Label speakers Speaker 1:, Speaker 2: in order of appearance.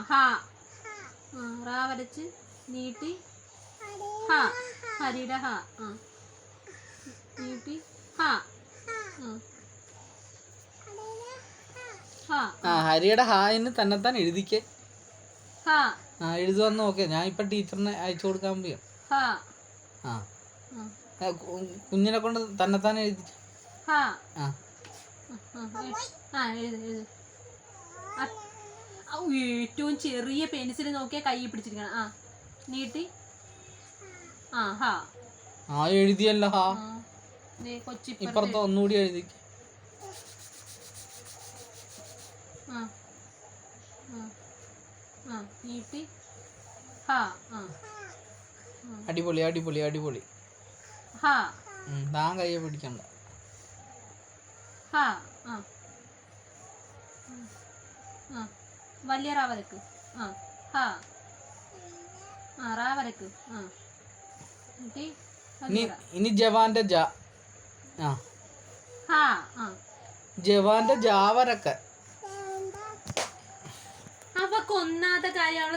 Speaker 1: ഹാ. റാ വരച്ച് നീട്ടി ഹാ. ഹരിയുടെ ഹാ. നീട്ടി ഹാ.
Speaker 2: ഹരിയുടെ ഹായിന് തന്നെത്താൻ എഴുതിക്കേ.
Speaker 1: ഹാ.
Speaker 2: എഴുതുവന്ന് നോക്കേ. ഞാൻ ഇപ്പൊ ടീച്ചറിനെ അയച്ചു കൊടുക്കാൻ പോയാ. കുഞ്ഞിനെ കൊണ്ട് തന്നെത്താൻ എഴുതി.
Speaker 1: ഏറ്റവും ചെറിയ പെൻസിൽ നോക്കിയാ കൈ പിടിച്ചിരിക്കണം. നീട്ടി ഹാ.
Speaker 2: എഴുതിയല്ലോ ഹാ.
Speaker 1: കൊച്ചി
Speaker 2: ഇപ്പുറത്ത് ഒന്നുകൂടി എഴുതിക്ക.
Speaker 1: നീട്ടി ഹാ.
Speaker 2: അടിപൊളി അടിപൊളി അടിപൊളി. താൻ കയ്യെ പിടിക്കണ്ട.
Speaker 1: വലിയ റാ വരക്ക്. റാ വരക്ക്.
Speaker 2: ഇനി ജവാന്റെ ജ. ജവാന്റെ ജാ വരക്ക.
Speaker 1: അവക്ക് ഒന്നാമത്തെ കാര്യം അവള്